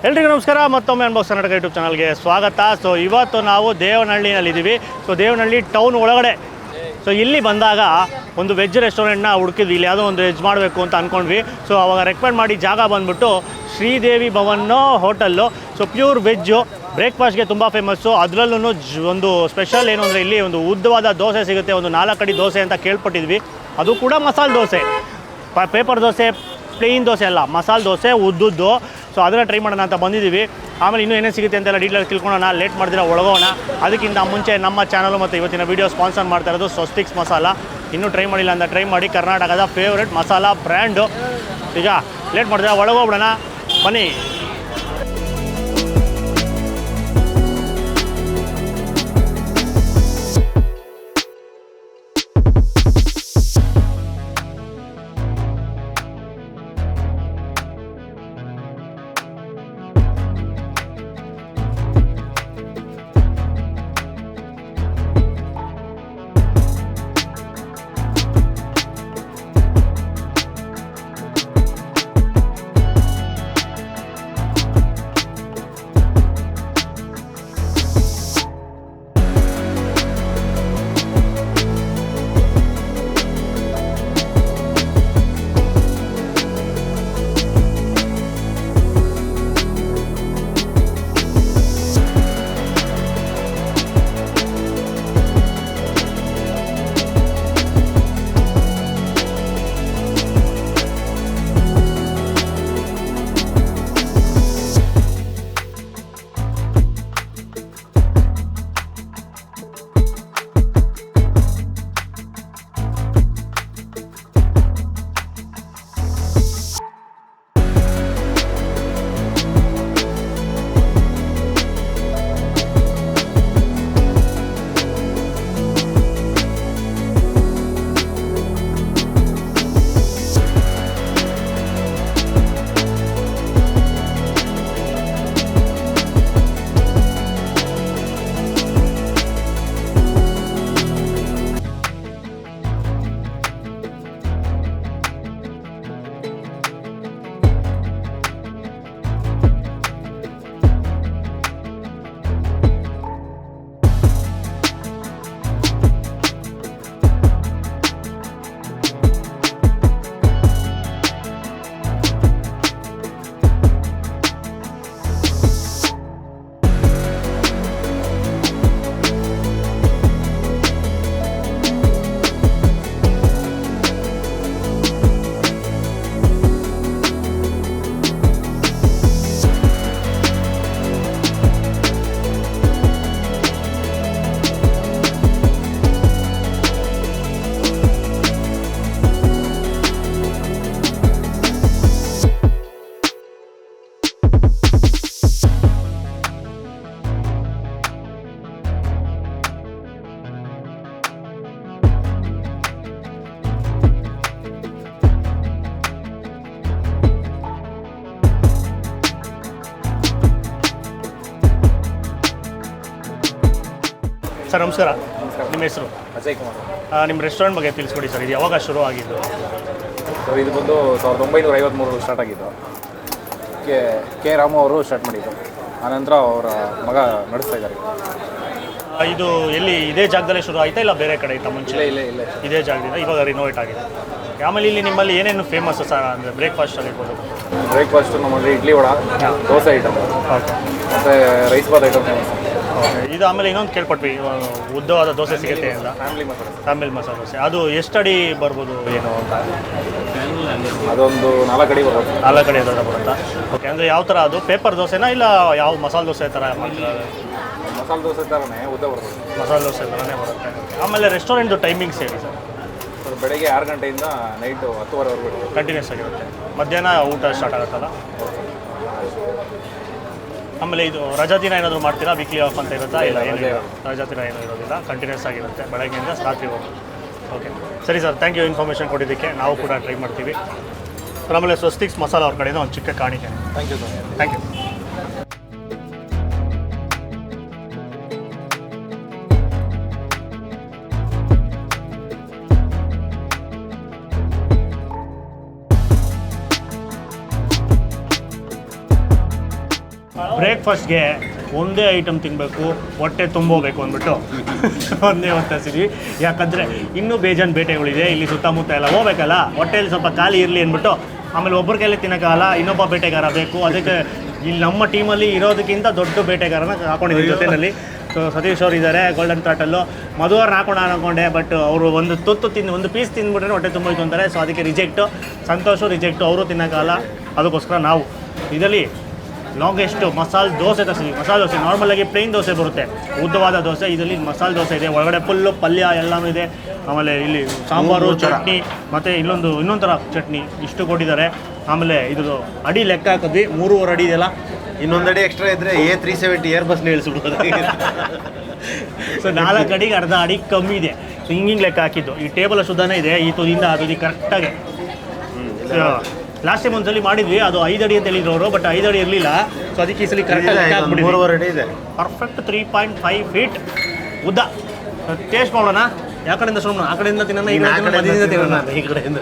ಎಲ್ರಿಗೂ ನಮಸ್ಕಾರ. ಮತ್ತೊಮ್ಮೆ ಅನ್ಬಾಕ್ಸ್ ಕರ್ನಾಟಕ ಯೂಟ್ಯೂಬ್ ಚಾನಲ್ಗೆ ಸ್ವಾಗತ. ಸೊ ಇವತ್ತು ನಾವು ದೇವನಹಳ್ಳಿನಲ್ಲಿದ್ದೀವಿ. ಸೊ ದೇವನಹಳ್ಳಿ ಟೌನ್ ಒಳಗಡೆ. ಸೊ ಇಲ್ಲಿ ಬಂದಾಗ ಒಂದು ವೆಜ್ ರೆಸ್ಟೋರೆಂಟ್ನ ಹುಡುಕಿದ್ವಿ. ಇಲ್ಲಿ ಯಾವುದೋ ಒಂದು ವೆಜ್ ಮಾಡಬೇಕು ಅಂತ ಅಂದ್ಕೊಂಡ್ವಿ. ಸೊ ಅವಾಗ ರೆಕಮೆಂಡ್ ಮಾಡಿ ಜಾಗ ಬಂದುಬಿಟ್ಟು Sridevi Bhavan hotel. So pure veg, ಬ್ರೇಕ್ಫಾಸ್ಟ್ಗೆ ತುಂಬ ಫೇಮಸ್ಸು. ಅದರಲ್ಲೂ ಒಂದು ಸ್ಪೆಷಲ್ ಏನು ಅಂದರೆ ಇಲ್ಲಿ ಒಂದು ಉದ್ದವಾದ ದೋಸೆ ಸಿಗುತ್ತೆ. ಒಂದು 4 ಅಡಿ ದೋಸೆ ಅಂತ ಕೇಳ್ಪಟ್ಟಿದ್ವಿ. ಅದು ಕೂಡ ಮಸಾಲೆ ದೋಸೆ, ಪೇಪರ್ ದೋಸೆ, ಪ್ಲೇನ್ ದೋಸೆ ಅಲ್ಲ, ಮಸಾಲೆ ದೋಸೆ ಉದ್ದುದ್ದು. ಸೊ ಅದನ್ನು ಟ್ರೈ ಮಾಡೋಣ ಅಂತ ಬಂದಿದ್ದೀವಿ. ಆಮೇಲೆ ಇನ್ನೂ ಏನೇನು ಸಿಗುತ್ತೆ ಅಂತೆಲ್ಲ ಡೀಟೇಲ್ ತಿಳ್ಕೊಳ್ಳೋಣ. ಲೇಟ್ ಮಾಡಿದ್ರೆ ಒಳಗೋಣ. ಅದಕ್ಕಿಂತ ಮುಂಚೆ ನಮ್ಮ ಚಾನಲು ಮತ್ತು ಇವತ್ತಿನ ವೀಡಿಯೋ ಸ್ಪಾನ್ಸರ್ ಮಾಡ್ತಾ ಇರೋದು ಸ್ವಸ್ತಿಕ್ಸ್ ಮಸಾಲ. ಇನ್ನೂ ಟ್ರೈ ಮಾಡಿಲ್ಲ ಅಂತ ಟ್ರೈ ಮಾಡಿ. ಕರ್ನಾಟಕದ ಫೇವ್ರೆಟ್ ಮಸಾಲ ಬ್ರ್ಯಾಂಡು. ಈಗ ಲೇಟ್ ಮಾಡಿದ್ರೆ ಒಳಗೋಗ್ಬಿಡೋಣ, ಬನ್ನಿ. ಸರ್ ನಮಸ್ಕಾರ. ನಿಮ್ಮ ಹೆಸರು? ಅಜಯ್ ಕುಮಾರ್. ನಿಮ್ಮ ರೆಸ್ಟೋರೆಂಟ್ ಬಗ್ಗೆ ತಿಳಿಸ್ಕೊಡಿ ಸರ್. ಇದು ಯಾವಾಗ ಶುರು ಆಗಿದ್ದು? ಸೊ ಇದು ಬಂದು 1953 ಸ್ಟಾರ್ಟ್ ಆಗಿದ್ದು. ಕೆ ರಾಮು ಅವರು ಸ್ಟಾರ್ಟ್ ಮಾಡಿದ್ದು. ಆನಂತರ ಅವರ ಮಗ ನಡೆಸ್ತಾ ಇದ್ದಾರೆ. ಇದು ಎಲ್ಲಿ ಇದೇ ಜಾಗದಲ್ಲೇ ಶುರು ಆಯಿತಾ ಇಲ್ಲ ಬೇರೆ ಕಡೆ ಇತ್ತಾ ಮುಂಚೆ? ಇಲ್ಲ ಇದೇ ಜಾಗದಿಂದ ಇವಾಗ ರಿನೋವೇಟ್ ಆಗಿದೆ. ಆಮೇಲೆ ಇಲ್ಲಿ ನಿಮ್ಮಲ್ಲಿ ಏನೇನು ಫೇಮಸ್ಸು ಸರ್? ಅಂದರೆ ಬ್ರೇಕ್ಫಾಸ್ಟ್ ಆಗಿರ್ಬೋದು. ಬ್ರೇಕ್ಫಾಸ್ಟ್ ನಮ್ಮಲ್ಲಿ ಇಡ್ಲಿ ವಡ, ದೋಸೆ ಐಟಮ್, ಓಕೆ, ಮತ್ತು ರೈಸ್ ಬಾತ್ ಐಟಮ್ ಫೇಮಸ್. ಇದು ಆಮೇಲೆ ಇನ್ನೊಂದು ಕೇಳ್ಪಟ್ವಿ, ಉದ್ದವಾದ ದೋಸೆ ಸಿಗುತ್ತೆ ಅಂತ. ಫ್ಯಾಮಿಲಿ ಮಸಾಲೆ ದೋಸೆ. ಅದು ಎಷ್ಟು ಅಡಿ ಬರ್ಬೋದು ಏನು ಅಂತ? ಅದೊಂದು 4 ಅಡಿ ಬರ್ಬೋದು. 4 ಅಡಿ ದೊಡ್ಡ ಬರುತ್ತಾ? ಓಕೆ. ಅಂದರೆ ಯಾವ ಥರ ಅದು ಪೇಪರ್ ದೋಸೆನಾ ಇಲ್ಲ ಯಾವ ಮಸಾಲೆ ದೋಸೆ ಥರ ಮಾಡ್ತಾರೆ? ಮಸಾಲೆ ದೋಸೆ ಥರನೇ ಉದ್ದ ಬರ್ಬೋದು. ಮಸಾಲೆ ದೋಸೆ ಥರನೇ ಬರುತ್ತೆ. ಆಮೇಲೆ ರೆಸ್ಟೋರೆಂಟ್ದು ಟೈಮಿಂಗ್ಸ್ ಹೇಳಿ ಸರ್. ಬೆಳಗ್ಗೆ 6 ಗಂಟೆಯಿಂದ ನೈಟು 10:30ವರೆಗೂ ಕಂಟಿನ್ಯೂಸ್ ಆಗಿರುತ್ತೆ. ಮಧ್ಯಾಹ್ನ ಊಟ ಸ್ಟಾರ್ಟ್ ಆಗುತ್ತಲ್ಲ. ಆಮೇಲೆ ಇದು ರಜಾ ದಿನ ಏನಾದರೂ ಮಾಡ್ತೀರಾ? ವೀಕ್ಲಿ ಆಫ್ ಅಂತ ಇರುತ್ತಾ? ಇಲ್ಲ, ರಜಾ ದಿನ ಏನೂ ಇರೋದಿಲ್ಲ, ಕಂಟಿನ್ಯೂಸ್ ಆಗಿರುತ್ತೆ ಬೆಳಗ್ಗೆಯಿಂದ ರಾತ್ರಿವರೆಗೂ. ಓಕೆ, ಸರಿ ಸರ್, ಥ್ಯಾಂಕ್ ಯು ಇನ್ಫಾರ್ಮೇಷನ್ ಕೊಟ್ಟಿದ್ದಕ್ಕೆ. ನಾವು ಕೂಡ ಟ್ರೈ ಮಾಡ್ತೀವಿ. ಆಮೇಲೆ ಸ್ವಸ್ತಿಕ್ಸ್ ಮಸಾಲ ಅವ್ರ ಕಡೆಯಿಂದ ಒಂದು ಚಿಕ್ಕ ಕಾಣಿಕೆ. Thank you sir. Thank you. ಬ್ರೇಕ್ಫಾಸ್ಟ್ಗೆ ಒಂದೇ ಐಟಮ್ ತಿನ್ನಬೇಕು, ಹೊಟ್ಟೆ ತುಂಬೋಬೇಕು ಅಂದ್ಬಿಟ್ಟು ಒಂದೇ ಹೊತ್ತಿದ್ದೀವಿ. ಯಾಕಂದರೆ ಇನ್ನೂ ಬೇಜಾನ್ ಬೇಟೆಗಳಿದೆ ಇಲ್ಲಿ ಸುತ್ತಮುತ್ತ ಎಲ್ಲ ಹೋಗ್ಬೇಕಲ್ಲ, ಹೊಟ್ಟೆಯಲ್ಲಿ ಸ್ವಲ್ಪ ಖಾಲಿ ಇರಲಿ ಅಂದ್ಬಿಟ್ಟು. ಆಮೇಲೆ ಒಬ್ಬರ ಕೈಯಲ್ಲಿ ತಿನ್ನೋಕ್ಕಾಗಲ್ಲ, ಇನ್ನೊಬ್ಬ ಬೇಟೆಗಾರ ಬೇಕು. ಅದಕ್ಕೆ ಇಲ್ಲಿ ನಮ್ಮ ಟೀಮಲ್ಲಿ ಇರೋದಕ್ಕಿಂತ ದೊಡ್ಡ ಬೇಟೆಗಾರನ ಹಾಕೊಂಡಿದ್ದೀವಿ ಜೊತೆಯಲ್ಲಿ. ಸೊ ಸತೀಶ್ ಅವ್ರು ಇದ್ದಾರೆ ಗೋಲ್ಡನ್ ಥಾಟಲ್ಲು. ಮಧುವರ್ನ ಹಾಕೋಣ ಅನ್ಕೊಂಡೆ, ಬಟ್ ಅವರು ಒಂದು ತುತ್ತು ಒಂದು ಪೀಸ್ ತಿಂದ್ಬಿಟ್ರೆ ಹೊಟ್ಟೆ ತುಂಬೋಯ್ತು ಅಂತಾರೆ. ಸೊ ಅದಕ್ಕೆ ರಿಜೆಕ್ಟು. ಸಂತೋಷು ರಿಜೆಕ್ಟು, ಅವರು ತಿನ್ನೋಕ್ಕಾಗಲ್ಲ. ಅದಕ್ಕೋಸ್ಕರ ನಾವು ಇದರಲ್ಲಿ ಲಾಂಗೆಸ್ಟ್ ಮಸಾಲೆ ದೋಸೆ ತರಿಸಿದ್ವಿ. ಮಸಾಲೆ ದೋಸೆ ನಾರ್ಮಲಾಗಿ ಪ್ಲೇನ್ ದೋಸೆ ಬರುತ್ತೆ, ಉದ್ದವಾದ ದೋಸೆ. ಇದರಲ್ಲಿ ಮಸಾಲೆ ದೋಸೆ ಇದೆ, ಒಳಗಡೆ ಫುಲ್ಲು ಪಲ್ಯ ಎಲ್ಲನೂ ಇದೆ. ಆಮೇಲೆ ಇಲ್ಲಿ ಸಾಂಬಾರು, ಚಟ್ನಿ ಮತ್ತು ಇನ್ನೊಂದು ಥರ ಚಟ್ನಿ ಇಷ್ಟು ಕೊಟ್ಟಿದ್ದಾರೆ. ಆಮೇಲೆ ಇದು ಅಡಿ ಲೆಕ್ಕ ಹಾಕಿದ್ವಿ, 3.5 ಅಡಿ ಇದೆಯಲ್ಲ. ಇನ್ನೊಂದು ಅಡಿ ಎಕ್ಸ್ಟ್ರಾ ಇದ್ದರೆ A370 ಏರ್ ಬಸ್ನ ಇಳಿಸ್ಬಿಡ್ಬೋದು. ಸೊ 4 ಅಡಿಗೆ ಅರ್ಧ ಅಡಿ ಕಮ್ಮಿ ಇದೆ. ಸೊ ಹಿಂಗೆ ಲೆಕ್ಕ ಹಾಕಿದ್ದು. ಈ ಟೇಬಲ್ ಶುದ್ಧನೇ ಇದೆ, ಈ ತುದಿಯಿಂದ ಆ ತುದಿ ಕರೆಕ್ಟಾಗಿ. ಲಾಸ್ಟ್ ಟೈಮ್ ಒಂದ್ಸಲಿ ಮಾಡಿದ್ವಿ, ಅದು 5 ಅಡಿ ಅಂತ ಹೇಳಿದ್ರು ಅವರು, ಬಟ್ 5 ಅಡಿ ಇರಲಿಲ್ಲ. ಸೊ ಅದಕ್ಕೆ ಈ ಸಲ ಕರೆಕ್ಟಾಗಿ 3.5 ಅಡಿ ಇದೆ. ಪರ್ಫೆಕ್ಟ್ 3.5 ಫೀಟ್ ಉದ್ದ. ಟೇಸ್ಟ್ ಮಾಡೋಣ. ಯಾವ ಕಡೆಯಿಂದ ಶುರು? ಆ ಕಡೆಯಿಂದ ತಿನ್ನೋಣ, ಈ ಕಡೆಯಿಂದ ತಿನ್ನೋಣ. ಈ ಕಡೆಯಿಂದ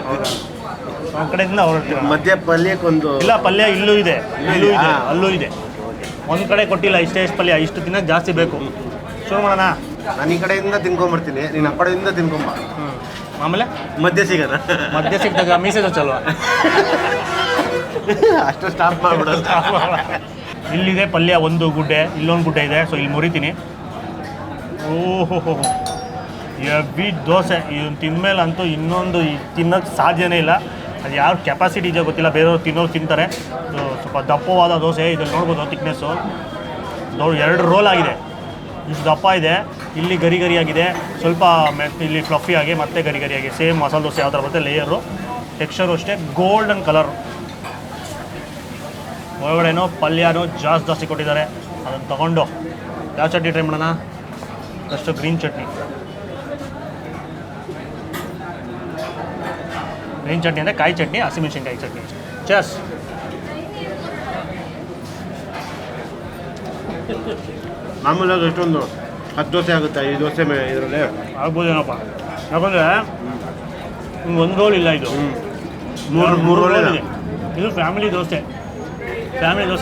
ಆ ಕಡೆಯಿಂದ ಹೊರಡ್ತೀವಿ. ಮಧ್ಯ ಪಲ್ಯಕ್ಕೊಂದು ಇಲ್ಲ, ಪಲ್ಯ ಇಲ್ಲೂ ಇದೆ, ಅಲ್ಲೂ ಇದೆ. ಒಂದು ಕಡೆ ಕೊಟ್ಟಿಲ್ಲ ಇಷ್ಟೇ ಪಲ್ಯ, ಇಷ್ಟು ತಿನ್ನೋಕೆ ಜಾಸ್ತಿ ಬೇಕು. ಶುರು ಮಾಡೋಣ. ನಾನು ಈ ಕಡೆಯಿಂದ ತಿನ್ಕೊಂಬರ್ತೀನಿ, ನೀನು ಆ ಕಡೆಯಿಂದ ತಿನ್ಕೊಂಬ. ಆಮೇಲೆ ಮಧ್ಯ ಸಿಗೋಣ. ಮಧ್ಯ ಸಿಕ್ಕಿದಾಗ ಮೀಸೆ ಚಲ್ವಾ ಅಷ್ಟು ಸ್ಟಾಪ್ ಮಾಡಿಬಿಡೋದು. ಇಲ್ಲಿದೆ ಪಲ್ಯ, ಒಂದು ಗುಡ್ಡೆ, ಇಲ್ಲೊಂದು ಗುಡ್ಡೆ ಇದೆ. ಸೊ ಇಲ್ಲಿ ಮುರಿತೀನಿ. ಓಹೋ ಎವ್ವಿ ದೋಸೆ. ಇದನ್ನು ತಿಂದಮೇಲೆ ಅಂತೂ ಇನ್ನೊಂದು ತಿನ್ನೋಕ್ಕೆ ಸಾಧ್ಯನೇ ಇಲ್ಲ. ಅದು ಯಾವ ಕೆಪಾಸಿಟಿ ಇದೆಯೋ ಗೊತ್ತಿಲ್ಲ, ಬೇರೆಯವ್ರು ತಿನ್ನೋರು ತಿಂತಾರೆ. ಸ್ವಲ್ಪ ದಪ್ಪವಾದ ದೋಸೆ. ಇದನ್ನು ನೋಡ್ಬೋದು ತಿಕ್ನೆಸ್ಸು. 2 ರೋಲ್ ಆಗಿದೆ, ಇಷ್ಟು ದಪ್ಪ ಇದೆ. ಇಲ್ಲಿ ಗರಿ ಗರಿಯಾಗಿದೆ, ಸ್ವಲ್ಪ ಇಲ್ಲಿ ಫ್ಲಫಿ ಆಗಿ ಮತ್ತೆ ಗರಿ ಗರಿಯಾಗಿ. ಸೇಮ್ ಮಸಾಲೆ ದೋಸೆ ಯಾವ ಥರ ಬರುತ್ತೆ ಲೇಯರು, ಟೆಕ್ಸ್ಚರು ಅಷ್ಟೇ ಗೋಲ್ಡನ್ ಕಲರು. ಒಳಗಡೆನೋ ಪಲ್ಯನೂ ಜಾಸ್ತಿ ಕೊಟ್ಟಿದ್ದಾರೆ. ಅದನ್ನು ತೊಗೊಂಡು ಯಾವ ಚಟ್ನಿ ಟ್ರೈ ಮಾಡೋಣ? ಅಷ್ಟು ಗ್ರೀನ್ ಚಟ್ನಿ ಅಂದರೆ ಕಾಯಿ ಚಟ್ನಿ, ಹಸಿಮೆಣಸಿನ್ಕಾಯಿ ಚಟ್ನಿ. ಚೆಸ್. ಮಾಮೂಲಾಗಿ ಎಷ್ಟೊಂದು 10 ದೋಸೆ ಆಗುತ್ತೆ ಈ ದೋಸೆ ಇದರಲ್ಲಿ ಆಗ್ಬೋದೇನಪ್ಪ. ಯಾಕಂದರೆ ಒಂದು ರೋಲ್ ಇಲ್ಲ, ಇದು 3 ರೋಲ್ ಇದೆ. ಇದು ಫ್ಯಾಮಿಲಿ ದೋಸೆ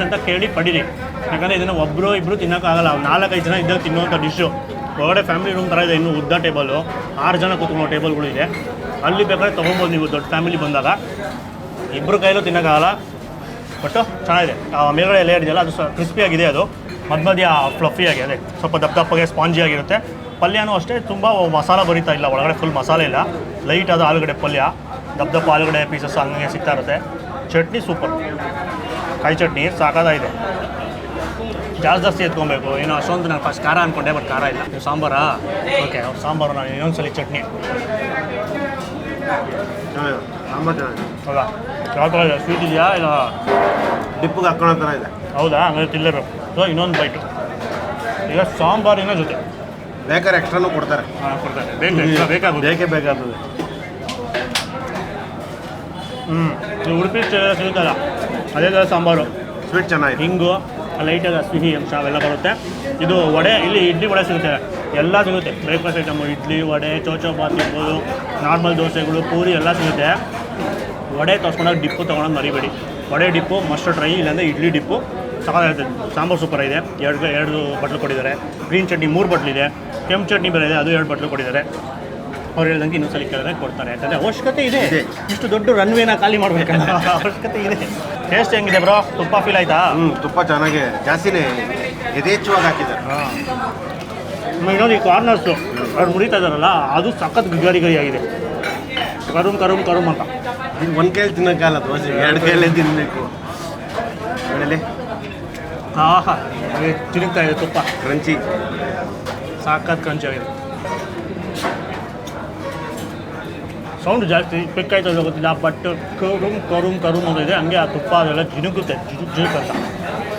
ಅಂತ ಕೇಳಿ ಪಡೀರಿ. ಯಾಕಂದರೆ ಇದನ್ನು ಒಬ್ಬರು ಇಬ್ಬರು ತಿನ್ನೋಕ್ಕಾಗಲ್ಲ. 4-5 ಜನ ಇದ್ದಾಗ ತಿನ್ನುವಂಥ ಡಿಶ್ಶು. ಹೊರಗಡೆ ಫ್ಯಾಮಿಲಿ ರೂಮ್ ಥರ ಇದೆ, ಇನ್ನೂ ಉದ್ದ ಟೇಬಲು, 6 ಜನ ಕೂತ್ಕೊಳ್ಳೋ ಟೇಬಲ್ಗಳು ಇದೆ. ಅಲ್ಲಿ ಬೇಕಾದ್ರೆ ತೊಗೊಬೋದು ನೀವು, ದೊಡ್ಡ ಫ್ಯಾಮಿಲಿ ಬಂದಾಗ. ಇಬ್ಬರು ಕೈಲೂ ತಿನ್ನೋಕ್ಕಾಗಲ್ಲ, ಬಟ್ಟು ಚೆನ್ನಾಗಿದೆ. ಮೇಲ್ಗಡೆ ಲೇಯರ್ ಇದೆಯಲ್ಲ, ಅದು ಕ್ರಿಸ್ಪಿಯಾಗಿದೆ. ಅದು ಮಧ್ಯ ಫ್ಲಫಿಯಾಗಿ, ಅದೇ ಸ್ವಲ್ಪ ದಪ್ಪಗೆ ಸ್ಪಾಂಜಿ ಆಗಿರುತ್ತೆ. ಪಲ್ಯನೂ ಅಷ್ಟೇ ತುಂಬ ಮಸಾಲ ಬರೀತಾ ಇಲ್ಲ, ಒಳಗಡೆ ಫುಲ್ ಮಸಾಲೆ ಇಲ್ಲ. ಲೈಟ್ ಆದ ಆಲೂಗಡ್ಡೆ ಪಲ್ಯ, ದಪ್ಪ ಆಲೂಗಡ್ಡೆ ಪೀಸಸ್ ಹಂಗೆ ಸಿಗ್ತಾ ಇರುತ್ತೆ. ಚಟ್ನಿ ಸೂಪರ್, ಕಾಯಿ ಚಟ್ನಿ ಸಾಕಾಗಿದೆ. ಜಾಸ್ತಿ ಎತ್ಕೊಬೇಕು. ಏನೋ ಅಷ್ಟೊಂದು ನಾನು ಫಸ್ಟ್ ಖಾರ ಅಂದ್ಕೊಂಡೆ, ಬಟ್ ಖಾರ ಇಲ್ಲ. ನೀವು ಸಾಂಬಾರಾ? ಓಕೆ, ಸಾಂಬಾರು. ನಾನು ಇನ್ನೊಂದ್ಸಲಿ ಚಟ್ನಿ. ಸಾಂಬಾರು ಹೌದಾ? ಯಾವ ಥರ ಇದೆ? ಸ್ವೀಟ್ ಇದೆಯಾ ಇಲ್ಲ ಡಿಪ್ಪಿಗೆ ಹಾಕೊಳ್ಳೋ ಥರ ಇದೆ? ಹೌದಾ? ಹಂಗಾದ್ರೆ ತಿನ್ನಲೇಬೇಕು. ಸೊ ಇನ್ನೊಂದು ಬೈಟು. ಈಗ ಸಾಂಬಾರಿನ ಜೊತೆ ಬೇಕಾದ್ರೆ ಎಕ್ಸ್ಟ್ರಾನು ಕೊಡ್ತಾರೆ. ಕೊಡ್ತಾರೆ, ಬೇಕಾಗುತ್ತೆ. ಬೇಕಾಗ್ತದೆ. ಇದು ಉಡುಪಿ ಸಿಗುತ್ತಲ್ಲ ಅದೇ ಥರ ಸಾಂಬಾರು. ಸ್ವೀಟ್ ಚೆನ್ನಾಗಿದೆ, ಹಿಂಗು, ಲೈಟಾಗಿ ಸಿಹಿ ಅಂಶ ಅವೆಲ್ಲ ಬರುತ್ತೆ. ಇದು ವಡೆ, ಇಲ್ಲಿ ಇಡ್ಲಿ ವಡೆ ಸಿಗುತ್ತೆ, ಎಲ್ಲ ಸಿಗುತ್ತೆ. ಬ್ರೇಕ್ಫಾಸ್ಟ್ ಐಟಮು ಇಡ್ಲಿ ವಡೆ, ಚೌಚೌಬಾತ್ ಇರ್ಬೋದು, ನಾರ್ಮಲ್ ದೋಸೆಗಳು, ಪೂರಿ ಎಲ್ಲ ಸಿಗುತ್ತೆ. ವಡೆ ತಗೊಂಡಾಗ ಡಿಪ್ಪು ತೊಗೊಳೋದು ಮರಿಬೇಡಿ. ವಡೆ ಡಿಪ್ಪು ಮಸ್ಟ್ ಟ್ರೈ, ಇಲ್ಲಾಂದರೆ ಇಡ್ಲಿ ಡಿಪ್ಪು ಸಕಾಲಾಗಿರುತ್ತೆ. ಸಾಂಬಾರು ಸೂಪರ್ ಇದೆ. 2 ಬಟ್ಲು ಕೊಟ್ಟಿದ್ದಾರೆ. ಗ್ರೀನ್ ಚಟ್ನಿ 3 ಬಟ್ಲಿದೆ. ಕೆಂಪು ಚಟ್ನಿ ಬೇರೆ ಇದೆ, ಅದು 2 ಬಟ್ಲು ಕೊಟ್ಟಿದ್ದಾರೆ. ಅವ್ರು ಹೇಳ್ದಂಗೆ ಇನ್ನೊಂದ್ಸಲಿ ಕೇಳಿದ್ರೆ ಕೊಡ್ತಾರೆ. ಯಾಕಂದರೆ ಅವಶ್ಯಕತೆ ಇದೆ, ಇಷ್ಟು ದೊಡ್ಡ ರನ್ವೇನ ಖಾಲಿ ಮಾಡಬೇಕಲ್ಲ, ಅವಶ್ಯಕತೆ ಇದೆ. ಟೇಸ್ಟ್ ಹೆಂಗಿದೆ ಬ್ರೋ? ತುಪ್ಪ ಫೀಲ್ ಆಯ್ತಾ? ತುಪ್ಪ ಚೆನ್ನಾಗಿ ಜಾಸ್ತಿನೇ ಯಥೇಚ್ಛವಾಗಿ ಹಾಕಿದ್ದಾರೆ. ಇನ್ನೊಂದು ಈ ಕಾರ್ನರ್ಸು ಅವ್ರು ಮುರಿತಾ ಇದ್ದಾರಲ್ಲ, ಅದು ಸಖತ್ ಗರಿಯಾಗಿದೆ. ಕರುಮ್ ಅಂತ. ಇದು 1 ಕೈಯಲ್ಲಿ ತಿನ್ನೋಕ್ಕಾಗಲ್ಲ ದೋಸೆ, 2 ಕೈಯಲ್ಲೇ ತಿನ್ನಬೇಕು. ಆಮೇಲೆ ಆಹಾ, ತಿರುಗ್ತಾ ಇದೆ ತುಪ್ಪ, ಕ್ರಂಚಿ, ಸಾಕತ್ ಕ್ರಂಚಾಗಿದೆ. ಸೌಂಡ್ ಜಾಸ್ತಿ ಪಿಕ್ ಆಯ್ತದೆ ಗೊತ್ತಿಲ್ಲ, ಬಟ್ ಕರುಮ್ ಅಂತ ಇದೆ. ಹಂಗೆ ಆ ತುಪ್ಪ ಅದೆಲ್ಲ ಜಿನುಗುತ್ತೆ ಅಂತ.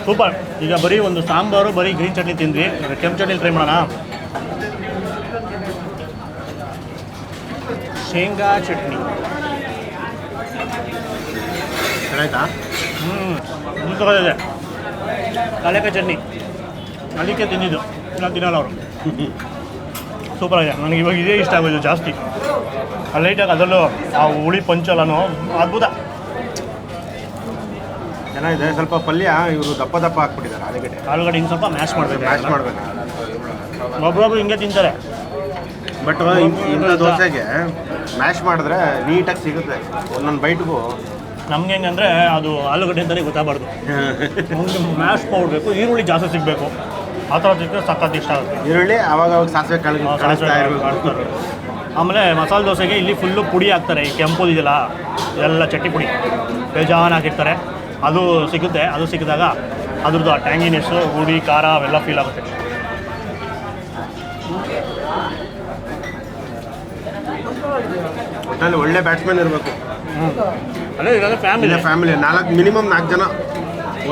ಸೂಪರ್. ಈಗ ಬರೀ ಒಂದು ಸಾಂಬಾರು, ಬರೀ ಗ್ರೀನ್ ಚಟ್ನಿ ತಿಂದ್ವಿ. ಕೆಂಪು ಚಟ್ನಿ ಟ್ರೈ ಮಾಡೋಣ. ಶೇಂಗಾ ಚಟ್ನಿ ಚೆನ್ನಾಯ್ತಾ? ಇದೆ. ಕಡಲೆಕಾಯಿ ಚಟ್ನಿ ಅದಕ್ಕೆ ತಿಂದಿದ್ದು, ನಾನು ತಿನ್ನಲ್ಲ ಅವರು. ಸೂಪರಾಗಿದೆ. ನನಗೆ ಇವಾಗ ಇದೇ ಇಷ್ಟ ಆಗೋದು ಜಾಸ್ತಿ. ಲೈಟಾಗಿ ಅದರಲ್ಲೂ ಆ ಹುಳಿ ಪಂಚಲನೂ ಅದ್ಭುತ. ಚೆನ್ನಾಗಿದೆ. ಸ್ವಲ್ಪ ಪಲ್ಯ ಇವರು ದಪ್ಪ ದಪ್ಪ ಹಾಕ್ಬಿಟ್ಟಿದ್ದಾರೆ ಆಲೂಗಡ್ಡೆ ಇನ್ನು ಸ್ವಲ್ಪ ಮ್ಯಾಶ್ ಮಾಡಬೇಕು. ಮ್ಯಾಶ್ ಮಾಡಬೇಕು. ಒಬ್ಬೊಬ್ರು ಹಿಂಗೆ ತಿಂತಾರೆ. ಬಟ್ ಇಂಥ ದೋಸೆಗೆ ಮ್ಯಾಶ್ ಮಾಡಿದ್ರೆ ನೀಟಾಗಿ ಸಿಗುತ್ತೆ ಒಂದೊಂದು ಬೈಟ್ಗೂ. ನಮ್ಗೆ ಹೆಂಗಂದರೆ ಅದು ಆಲೂಗಡ್ಡೆ ಅಂತಲೇ ಗೊತ್ತಾಗಬಾರ್ದು. ನಮಗೆ ಮ್ಯಾಶ್ ಮಾಡಬೇಕು, ಈರುಳ್ಳಿ ಜಾಸ್ತಿ ಸಿಗಬೇಕು. ಆ ಥರ ಸಿಕ್ಕರೆ ಸಖತ್ ಇಷ್ಟ ಆಗುತ್ತೆ. ಈರುಳ್ಳಿ ಅವಾಗ ಸಾಸಿವೆ ಕಳಿಸ್ತಾ ಇರಬೇಕು. ಆಮೇಲೆ ಮಸಾಲೆ ದೋಸೆಗೆ ಇಲ್ಲಿ ಫುಲ್ಲು ಪುಡಿ ಹಾಕ್ತಾರೆ. ಈ ಕೆಂಪು ಇದೆಯಲ್ಲ ಎಲ್ಲ ಚಟ್ನಿ ಪುಡಿ ಬೇಜಾನ್ ಹಾಕಿರ್ತಾರೆ. ಅದು ಸಿಗುತ್ತೆ. ಅದು ಸಿಕ್ಕಿದಾಗ ಅದ್ರದ್ದು ಆ ಟ್ಯಾಂಗಿನೆಸ್ಸು, ಹುಳಿ, ಖಾರ ಅವೆಲ್ಲ ಫೀಲ್ ಆಗುತ್ತೆ. ಒಟ್ಟಲ್ಲಿ ಒಳ್ಳೆ ಬ್ಯಾಟ್ಸ್ಮನ್ ಇರಬೇಕು. ಅದೇ ಇರೋದು ಫ್ಯಾಮಿಲಿ. ಫ್ಯಾಮಿಲಿ ಮಿನಿಮಮ್ 4 ಜನ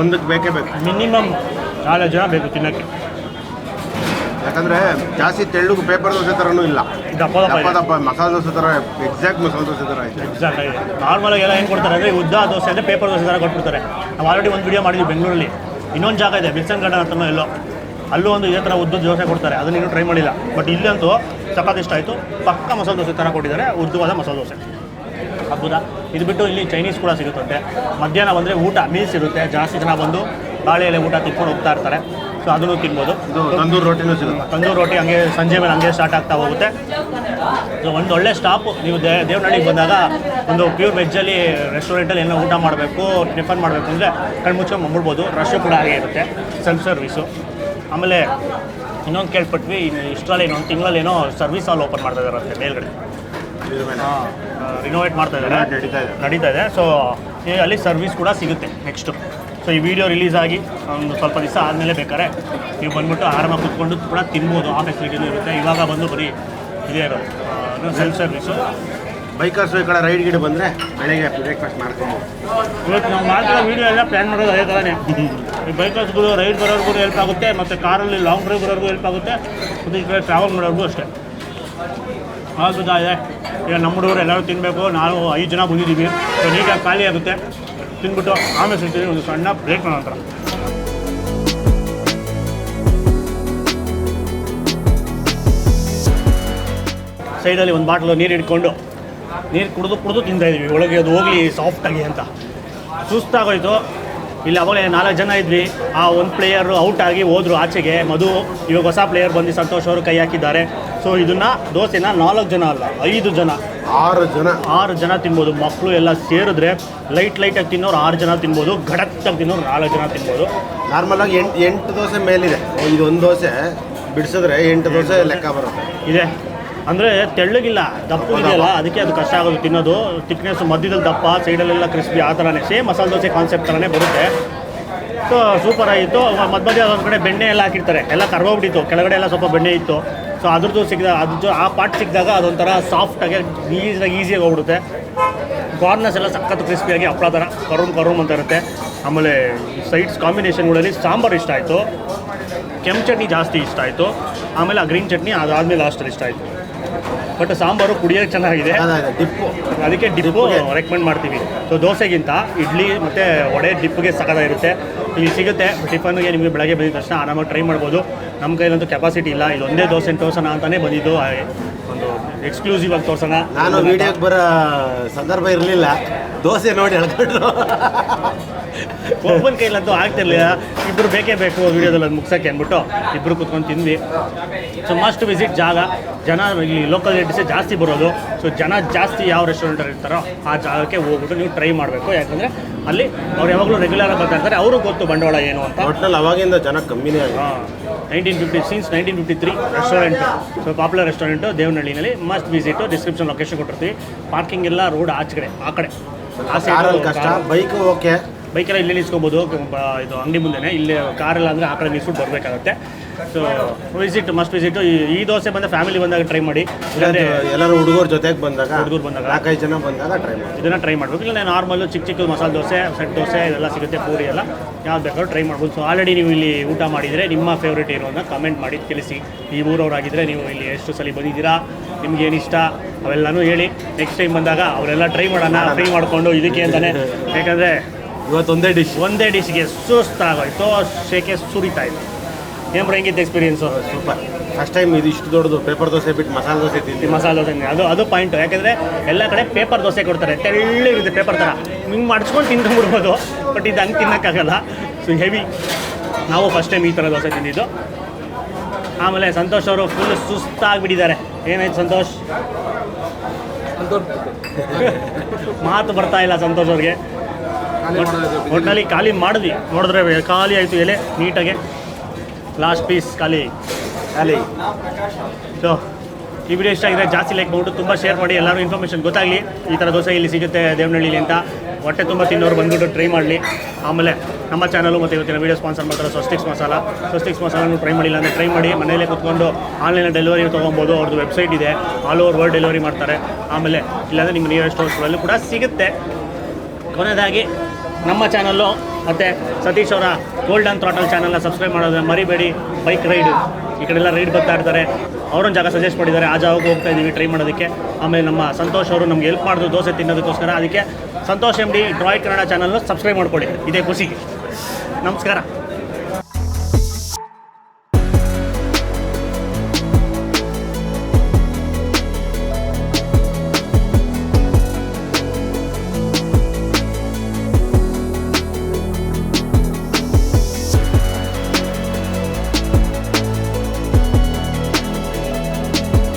ಒಂದಕ್ಕೆ ಬೇಕೇ ಬೇಕು. ಮಿನಿಮಮ್ 4 ಜನ ಬೇಕು ತಿನ್ನೋಕ್ಕೆ. ಯಾಕಂದರೆ ಜಾಸ್ತಿ ತೆಳ್ಳಗೆ ಪೇಪರ್ ದೋಸೆ ಥರನೂ ಇಲ್ಲ, ದಪ್ಪ ದಪ್ಪ ಮಸಾಲೆ ದೋಸೆ ಥರ, ಎಕ್ಸಾಕ್ಟ್ ಮಸಾಲೆ ದೋಸೆ ಥರ ಐತೆ. ಎಕ್ಸಾಕ್ಟ್ ಆಗಿದೆ. ನಾರ್ಮಲಾಗಿ ಎಲ್ಲ ಏನು ಕೊಡ್ತಾರೆ ಅಂದರೆ ಉದ್ದ ದೋಸೆ ಅಂದರೆ ಪೇಪರ್ ದೋಸೆ ಥರ ಕೊಟ್ಬಿಡ್ತಾರೆ. ನಾವು ಆಲ್ರೆಡಿ ಒಂದು ವಿಡಿಯೋ ಮಾಡಿದ್ವಿ ಬೆಂಗಳೂರಲ್ಲಿ. ಇನ್ನೊಂದು ಜಾಗ ಇದೆ ವಿಲ್ಸನ್ ಗಾರ್ಡನ್ ಅಂತನೋ ಎಲ್ಲೋ, ಅಲ್ಲೂ ಒಂದು ಇದೇ ಥರ ಉದ್ದ ದೋಸೆ ಕೊಡ್ತಾರೆ. ಅದನ್ನ ಇನ್ನೂ ಟ್ರೈ ಮಾಡಿಲ್ಲ. ಬಟ್ ಇಲ್ಲಂತೂ ಸಖತ್ ಇಷ್ಟ ಆಯಿತು. ಪಕ್ಕ ಮಸಾಲೆ ದೋಸೆ ಥರ ಕೊಟ್ಟಿದ್ದಾರೆ, ಉದ್ದವಾದ ಮಸಾಲೆ ದೋಸೆ. ಅದ್ಭುತ. ಇದು ಬಿಟ್ಟು ಇಲ್ಲಿ ಚೈನೀಸ್ ಕೂಡ ಸಿಗುತ್ತಂತೆ. ಮಧ್ಯಾಹ್ನ ಬಂದರೆ ಊಟ ಮೀಲ್ಸ್ ಇರುತ್ತೆ. ಜಾಸ್ತಿ ಜನ ಬಂದು ಬಾಳೆ ಎಲೆ ಊಟ ತಿನ್ಕೊಂಡು ಹೋಗ್ತಾ ಇರ್ತಾರೆ. ಸೊ ಅದನ್ನು ತಿನ್ಬೋದು. ತಂದೂರು ರೋಟಿನೂ ಸಿಗುತ್ತೆ. ತಂದೂರು ರೋಟಿ ಹಂಗೆ ಸಂಜೆ ಮೇಲೆ ಹಂಗೆ ಸ್ಟಾರ್ಟ್ ಆಗ್ತಾ ಹೋಗುತ್ತೆ. ಸೊ ಒಂದು ಒಳ್ಳೆ ಸ್ಟಾಪು. ನೀವು ದೇವನಹಳ್ಳಿಗೆ ಬಂದಾಗ ಒಂದು ಪ್ಯೂರ್ ವೆಜ್ಜಲ್ಲಿ ರೆಸ್ಟೋರೆಂಟಲ್ಲಿ ಏನೋ ಊಟ ಮಾಡಬೇಕು, ಟಿಫನ್ ಮಾಡಬೇಕು ಅಂದರೆ ಕಣ್ಮುಚ್ಕೊಂಡು ಬಂದ್ಬಿಡ್ಬೋದು. ರಶ್ಶು ಕೂಡ ಹಾಗೆ ಇರುತ್ತೆ. Self service. ಆಮೇಲೆ ಇನ್ನೊಂದು ಕೇಳ್ಪಟ್ವಿ, ಇಷ್ಟರಲ್ಲಿ ಇನ್ನೊಂದು ತಿಂಗಳಲ್ಲಿ ಏನೋ ಸರ್ವಿಸ್ ಹಾಲ್ ಓಪನ್ ಮಾಡ್ತಾ ಇದ್ದಾರಂತೆ ಮೇಲ್ಗಡೆ. ರಿನೋವೇಟ್ ಮಾಡ್ತಾ ಇದ್ದಾರೆ, ನಡೀತಾ ಇದೆ. ಸೊ ಅಲ್ಲಿ ಸರ್ವಿಸ್ ಕೂಡ ಸಿಗುತ್ತೆ ನೆಕ್ಸ್ಟು. ಸೊ ಈ ವಿಡಿಯೋ ರಿಲೀಸ್ ಆಗಿ ಒಂದು ಸ್ವಲ್ಪ ದಿವಸ ಆದಮೇಲೆ ಬೇಕಾದ್ರೆ ನೀವು ಬಂದ್ಬಿಟ್ಟು ಆರಾಮಾಗಿ ಕೂತ್ಕೊಂಡು ಕೂಡ ತಿನ್ಬೋದು. ಆ ಫೆಸಿಲಿಟಿನೂ ಇರುತ್ತೆ. ಇವಾಗ ಬಂದು ಬರೀ ಇದೇ ಇರೋದು ಸೆಲ್ಫ್ ಸರ್ವಿಸು. ಬೈಕರ್ಸ್ ಈ ಕಡೆ ರೈಡ್ ಗಿಡ ಬಂದರೆ ಬೆಳಗ್ಗೆ ಬ್ರೇಕ್ಫಾಸ್ಟ್ ಮಾಡ್ಕೊಬೋದು. ಇವತ್ತು ನಾವು ಮಾಡ್ತಿರೋ ವೀಡಿಯೋ ಎಲ್ಲ ಪ್ಲ್ಯಾನ್ ಮಾಡೋದು ಅದೇ ಥರನೇ. ಈ ಬೈಕರ್ಸ್ಗಳು ರೈಡ್ ಬರೋರ್ಗೂ ಹೆಲ್ಪ್ ಆಗುತ್ತೆ, ಮತ್ತು ಕಾರಲ್ಲಿ ಲಾಂಗ್ ಡ್ರೈವ್ ಬರೋರ್ಗೂ ಹೆಲ್ಪ್ ಆಗುತ್ತೆ, ಮತ್ತು ಈ ಕಡೆ ಟ್ರಾವೆಲ್ ಮಾಡೋರ್ಗೂ ಅಷ್ಟೇ. ಅದ್ಭುತ ಇದೆ. ಈಗ ನಮ್ಮ ಹುಡುಗರು ಎಲ್ಲರೂ ತಿನ್ನಬೇಕು. ನಾವು 5 ಜನ ಬಂದಿದ್ದೀವಿ. ಸೊ ನೀಟಾಗಿ ಖಾಲಿ ಆಗುತ್ತೆ. ತಿಂದ್ಬಿಟ್ಟು ಆಮೇಲೆ ಸಿಗ್ತೀವಿ ಒಂದು ಸಣ್ಣ ಬ್ರೇಕ್ ನಂತರ. ಸೈಡಲ್ಲಿ ಒಂದು ಬಾಟ್ಲು ನೀರು ಇಟ್ಕೊಂಡು ನೀರು ಕುಡಿದು ತಿಂತಾಯಿದ್ವಿ. ಒಳಗೆ ಅದು ಹೋಗಲಿ ಸಾಫ್ಟಾಗಿ ಅಂತ. ಸುಸ್ತಾಗೋಯ್ತು. ಇಲ್ಲಿ ಅವಾಗಲೇ 4 ಜನ ಇದ್ವಿ. ಆ ಒಂದು ಪ್ಲೇಯರು ಔಟ್ ಆಗಿ ಹೋದ್ರು ಆಚೆಗೆ, ಮಧು. ಇವಾಗ ಹೊಸ ಪ್ಲೇಯರ್ ಬಂದು ಸಂತೋಷ್ ಅವರು ಕೈ ಹಾಕಿದ್ದಾರೆ. ಸೊ ಇದನ್ನು ದೋಸೆನ 4 ಜನ ಅಲ್ಲ 5 ಜನ 6 ಜನ ತಿನ್ಬೋದು. ಮಕ್ಕಳು ಎಲ್ಲ ಸೇರಿದ್ರೆ ಲೈಟಾಗಿ ತಿನ್ನೋರು 6 ಜನ ತಿನ್ಬೋದು, ಗಡತ್ತಾಗಿ ತಿನ್ನೋರು 4 ಜನ ತಿನ್ಬೋದು. ನಾರ್ಮಲಾಗಿ 8 ದೋಸೆ ಮೇಲಿದೆ. ಇದು ಒಂದು ದೋಸೆ ಬಿಡಿಸಿದ್ರೆ 8 ದೋಸೆ ಲೆಕ್ಕ ಬರುತ್ತೆ. ಇದೆ ಅಂದರೆ ತೆಳ್ಳಗಿಲ್ಲ, ದಪ್ಪ ಇದೆಯಲ್ಲ, ಅದಕ್ಕೆ ಅದು ಕಷ್ಟ ಆಗೋದು ತಿನ್ನೋದು. ತಿಕ್ನೆಸ್ಸು ಮಧ್ಯದಲ್ಲಿ ದಪ್ಪ, ಸೈಡಲ್ಲೆಲ್ಲ ಕ್ರಿಸ್ಪಿ, ಆ ಥರನೇ ಸೇಮ್ ಮಸಾಲೆ ದೋಸೆ ಕಾನ್ಸೆಪ್ಟ್ ಥರನೇ ಬರುತ್ತೆ. ಸೊ ಸೂಪರ್ ಆಗಿತ್ತು. ಮಧ್ಯ ಒಂದು ಕಡೆ ಬೆಣ್ಣೆ ಎಲ್ಲ ಹಾಕಿರ್ತಾರೆ, ಎಲ್ಲ ಕರ್ಗೋಗ್ಬಿಟ್ಟಿತ್ತು. ಕೆಳಗಡೆ ಎಲ್ಲ ಸ್ವಲ್ಪ ಬೆಣ್ಣೆ ಇತ್ತು. ಸೊ ಅದ್ರದ್ದು ಸಿಕ್ಕಿದಾಗ ಆ ಪಾರ್ಟ್ ಸಿಕ್ಕಿದಾಗ ಅದೊಂಥರ ಸಾಫ್ಟಾಗಿ ಈಸಿಯಾಗಿ ಹೋಗ್ಬಿಡುತ್ತೆ. ಕಾರ್ನರ್ಸ್ ಎಲ್ಲ ಸಖತ್ತು ಕ್ರಿಸ್ಪಿಯಾಗಿ ಹಪ್ಪಳ ಥರ ಕರುಮ್ ಅಂತ ಇರುತ್ತೆ. ಆಮೇಲೆ ಸೈಡ್ಸ್ ಕಾಂಬಿನೇಷನ್ಗಳಲ್ಲಿ ಸಾಂಬಾರು ಇಷ್ಟ ಆಯಿತು, ಕೆಂಪು ಚಟ್ನಿ ಜಾಸ್ತಿ ಇಷ್ಟ ಆಯಿತು, ಆಮೇಲೆ ಆ ಗ್ರೀನ್ ಚಟ್ನಿ ಅದಾದಮೇಲೆ ಲಾಸ್ಟಲ್ಲಿ ಇಷ್ಟ ಆಯಿತು. ಬಟ್ ಸಾಂಬಾರು ಕುಡಿಯೋಕ್ಕೆ ಚೆನ್ನಾಗಿದೆ, ಅದಕ್ಕೆ ಡಿಪ್ಪು ರೆಕಮೆಂಡ್ ಮಾಡ್ತೀವಿ. ಸೊ ದೋಸೆಗಿಂತ ಇಡ್ಲಿ ಮತ್ತು ವಡೆ ಡಿಪ್ಪಿಗೆ ಸಖತ್ತಾಗಿರುತ್ತೆ. ಇಲ್ಲಿ ಸಿಗುತ್ತೆ. ಟಿಫನ್ಗೆ ನಿಮಗೆ ಬೆಳಗ್ಗೆ ಬಂದಿದ ತಕ್ಷಣ ಆರಾಮಾಗಿ ಟ್ರೈ ಮಾಡ್ಬೋದು. ನಮ್ಮ ಕೈಲಂತೂ ಕೆಪಾಸಿಟಿ ಇಲ್ಲ, ಇದೊಂದೇ ದೋಸೆ ತೋರ್ಸೋಣ ಅಂತಲೇ ಬಂದಿದ್ದು. ಒಂದು ಎಕ್ಸ್ಕ್ಲೂಸಿವ್ ಆಗಿ ತೋರ್ಸೋಣ. ನಾನು ವೀಡಿಯೋಗೆ ಬರೋ ಸಂದರ್ಭ ಇರಲಿಲ್ಲ, ದೋಸೆ ನೋಡಿ ಹೇಳ್ಕೊಂಡ್ರು. ಒಬ್ಬನ ಕೈಲಂತೂ ಆಗ್ತಿರ್ಲಿಲ್ಲ. ಇಬ್ಬರು ಬೇಕೇ ಬೇಕು ವೀಡಿಯೋದಲ್ಲಿ ಅದು ಮುಗ್ಸೋಕ್ಕೆ ಅಂದ್ಬಿಟ್ಟು ಇಬ್ಬರು ಕೂತ್ಕೊಂಡು ತಿಂದ್ವಿ. ಸೊ ಮಸ್ಟ್ ವಿಸಿಟ್ ಜಾಗ. ಜನ ಇಲ್ಲಿ ಲೋಕಲ್ ರೇಟಿಸೇ ಜಾಸ್ತಿ ಬರೋದು. ಸೊ ಜನ ಜಾಸ್ತಿ ಯಾವ ರೆಸ್ಟೋರೆಂಟಲ್ಲಿ ಇರ್ತಾರೋ ಆ ಜಾಗಕ್ಕೆ ಹೋಗ್ಬಿಟ್ಟು ನೀವು ಟ್ರೈ ಮಾಡಬೇಕು. ಯಾಕಂದರೆ ಅಲ್ಲಿ ಅವ್ರು ಯಾವಾಗಲೂ ರೆಗ್ಯುಲರಾಗಿ ಬರ್ತಾ ಇರ್ತಾರೆ, ಅವ್ರಿಗೆ ಗೊತ್ತು ಬಂಡವಾಳ ಏನು ಅಂತ. ಒಟ್ಟಿನಲ್ಲಿ ಅವಾಗಿಂದ ಜನ ಕಮ್ಮಿನೇ ಆಗಿದೆ. 1953 ರೆಸ್ಟೋರೆಂಟು. ಸೊ ಪಾಪ್ಯುಲರ್ ರೆಸ್ಟೋರೆಂಟು ದೇವನಹಳ್ಳಿನಲ್ಲಿ. Must visit. ಡಿಸ್ಕ್ರಿಪ್ಷನ್ ಲೊಕೇಶನ್ ಕೊಟ್ಟಿರ್ತೀವಿ. ಪಾರ್ಕಿಂಗ್ ಎಲ್ಲ ರೋಡ್ ಆ ಕಡೆ ಆ ಸೈಡ್ ಕಷ್ಟ. ಬೈಕು ಓಕೆ, ಬೈಕೆಲ್ಲ ಇಲ್ಲೇ ನಿಲ್ಸ್ಕೊಬೋದು. ಇದು ಅಂಗಡಿ ಮುಂದೆನೇ. ಇಲ್ಲಿ ಕಾರೆಲ್ಲ ಅಂದರೆ ಆ ಕಡೆ ನಿಲ್ಸ್ಬಿಟ್ಟು ಬರಬೇಕಾಗುತ್ತೆ. So must visit. ಈ ದೋಸೆ ಬಂದ ಫ್ಯಾಮಿಲಿ ಬಂದಾಗ ಟ್ರೈ ಮಾಡಿ. ಇಲ್ಲಾಂದರೆ ಎಲ್ಲರೂ ಹುಡುಗರ ಜೊತೆಗೆ ಬಂದಾಗ 4-5 ಜನ ಬಂದಾಗ ಟ್ರೈ ಮಾಡಿ. ಇದನ್ನು ಟ್ರೈ ಮಾಡಬೇಕು. ಇಲ್ಲ ನಾರ್ಮಲ್ಲು ಚಿಕ್ಕ ಮಸಾಲೆ ದೋಸೆ, ಸೆಟ್ ದೋಸೆ ಇದೆಲ್ಲ ಸಿಗುತ್ತೆ, ಪೂರಿ ಎಲ್ಲ ಯಾವ್ದು ಬೇಕಾದ್ರೂ ಟ್ರೈ ಮಾಡ್ಬೋದು. ಸೊ ಆಲ್ರೆಡಿ ನೀವು ಇಲ್ಲಿ ಊಟ ಮಾಡಿದರೆ ನಿಮ್ಮ ಫೇವ್ರೇಟ್ ಏನು ಅಂತ ಕಮೆಂಟ್ ಮಾಡಿ ತಿಳಿಸಿ. ಈ ಊರವರಾಗಿದ್ದರೆ ನೀವು ಇಲ್ಲಿ ಎಷ್ಟು ಸಲ ಬಂದಿದ್ದೀರಾ, ನಿಮ್ಗೆ ಏನು ಇಷ್ಟ ಅವೆಲ್ಲನೂ ಹೇಳಿ. ನೆಕ್ಸ್ಟ್ ಟೈಮ್ ಬಂದಾಗ ಅವರೆಲ್ಲ ಟ್ರೈ ಮಾಡೋಣ, ಫ್ರೈ ಮಾಡಿಕೊಂಡು ಇದಕ್ಕೆ ಅಂತಲೇ. ಯಾಕಂದರೆ ಇವತ್ತು ಒಂದೇ ಡಿಶ್ಗೆ ಸುಸ್ತಾಗೋಯ್ತು, ಶೇಕೆ ಸುರಿತಾ ಇತ್ತು. ಏನು ಬ್ರೋ ಹೆಂಗಿತ್ತು ಎಕ್ಸ್ಪೀರಿಯನ್ಸು? ಸೂಪರ್. ಫಸ್ಟ್ ಟೈಮ್ ಇದು ಇಷ್ಟು ದೊಡ್ಡದು ಪೇಪರ್ ದೋಸೆ ಬಿಟ್ಟು ಮಸಾಲೆ ದೋಸೆ ತಿಂತೀವಿ. ಮಸಾಲೆ ದೋಸೆ ಅದು ಪಾಯಿಂಟು. ಯಾಕೆಂದರೆ ಎಲ್ಲ ಕಡೆ ಪೇಪರ್ ದೋಸೆ ಕೊಡ್ತಾರೆ, ತೆಳ್ಳಗಿರುತ್ತೆ ಪೇಪರ್ ಥರ, ಹಿಂಗೆ ಮಾಡ್ಸ್ಕೊಂಡು ತಿನ್ಕೊಂಡ್ಬಿಡ್ಬೋದು. ಬಟ್ ಇದು ಹಂಗೆ ತಿನ್ನೋಕ್ಕಾಗಲ್ಲ, ಸೊ ಹೆವಿ. ನಾವು ಫಸ್ಟ್ ಟೈಮ್ ಈ ಥರ ದೋಸೆ ತಿಂದಿದ್ದು. ಆಮೇಲೆ ಸಂತೋಷ್ ಅವರು ಫುಲ್ ಸುಸ್ತಾಗಿಬಿಟ್ಟಿದ್ದಾರೆ. ಏನಾಯ್ತು ಸಂತೋಷ್? ಮಾತು ಬರ್ತಾ ಇಲ್ಲ ಸಂತೋಷ್ ಅವ್ರಿಗೆ. ಒಟ್ಟಿನಲ್ಲಿ ಖಾಲಿ ಮಾಡಿದ್ವಿ, ನೋಡಿದ್ರೆ ಖಾಲಿ ಆಯಿತು ಎಲೆ ನೀಟಾಗೆ. ಲಾಸ್ಟ್ ಪೀಸ್ ಖಾಲಿ. ಸೊ ಈ ವಿಡಿಯೋ ಇಷ್ಟ ಆಗಿದೆ ಜಾಸ್ತಿ ಲೈಕ್ ಮಾಡ್ಬಿಟ್ಟು ತುಂಬ ಶೇರ್ ಮಾಡಿ, ಎಲ್ಲರೂ ಇನ್ಫಾರ್ಮೇಷನ್ ಗೊತ್ತಾಗಲಿ ಈ ಥರ ದೋಸೆ ಇಲ್ಲಿ ಸಿಗುತ್ತೆ ದೇವನಹಳ್ಳಿಲಿ ಅಂತ. ಹೊಟ್ಟೆ ತುಂಬ ತಿನ್ನೋರು ಬಂದುಬಿಟ್ಟು ಟ್ರೈ ಮಾಡಲಿ. ಆಮೇಲೆ ನಮ್ಮ ಚಾನಲು ಮತ್ತು ಇವತ್ತಿನ ವೀಡಿಯೋ ಸ್ಪಾನ್ಸರ್ ಮಾಡ್ತಾರೆ ಸ್ವಸ್ತಿಕ್ಸ್ ಮಸಾಲೂ ಟ್ರೈ ಮಾಡಿಲ್ಲ ಅಂದರೆ ಟ್ರೈ ಮಾಡಿ. ಮನೆಯಲ್ಲೇ ಕೂತ್ಕೊಂಡು ಆನ್ಲೈನಲ್ಲಿ ಡೆಲಿವರಿ ತೊಗೊಬೋದು. ಅವ್ರದ್ದು ವೆಬ್ಸೈಟ್ ಇದೆ, ಆಲ್ ಓವರ್ ವರ್ಲ್ಡ್ ಡೆಲಿವರಿ ಮಾಡ್ತಾರೆ. ಆಮೇಲೆ ಇಲ್ಲಾಂದರೆ ನಿಮ್ಮ ನಿಯರೆಸ್ಟ್ ಸ್ಟೋರ್ಸ್ಗಳಲ್ಲೂ ಕೂಡ ಸಿಗುತ್ತೆ. ಕೊನೆಯದಾಗಿ ನಮ್ಮ ಚಾನಲ್ಲು ಮತ್ತು ಸತೀಶ್ ಅವರ ಗೋಲ್ಡನ್ ಥ್ರಾಟಲ್ ಚಾನಲ್ನ ಸಬ್ಸ್ಕ್ರೈಬ್ ಮಾಡೋದನ್ನ ಮರಿಬೇಡಿ. ಬೈಕ್ ರೈಡು ಈ ಕಡೆ ಎಲ್ಲ ರೈಡ್ ಬರ್ತಾ ಇರ್ತಾರೆ, ಅವರೊಂದು ಜಾಗ ಸಜೆಸ್ಟ್ ಮಾಡಿದ್ದಾರೆ, ಆ ಜಾಗಕ್ಕೆ ಹೋಗ್ತಾ ಇದ್ದೀವಿ ಟ್ರೈ ಮಾಡೋದಕ್ಕೆ. ಆಮೇಲೆ ನಮ್ಮ ಸಂತೋಷ್ ಅವರು ನಮ್ಗೆ ಹೆಲ್ಪ್ ಮಾಡಿದ್ರು ದೋಸೆ ತಿನ್ನೋದಕ್ಕೋಸ್ಕರ. ಅದಕ್ಕೆ ಸಂತೋಷ್ MD ಡ್ರಾಯ್ ಕನ್ನಡ ಚಾನಲ್ನ ಸಬ್ಸ್ಕ್ರೈಬ್ ಮಾಡ್ಕೊಳ್ಳಿ, ಇದೇ ಖುಷಿಗೆ. ನಮಸ್ಕಾರ.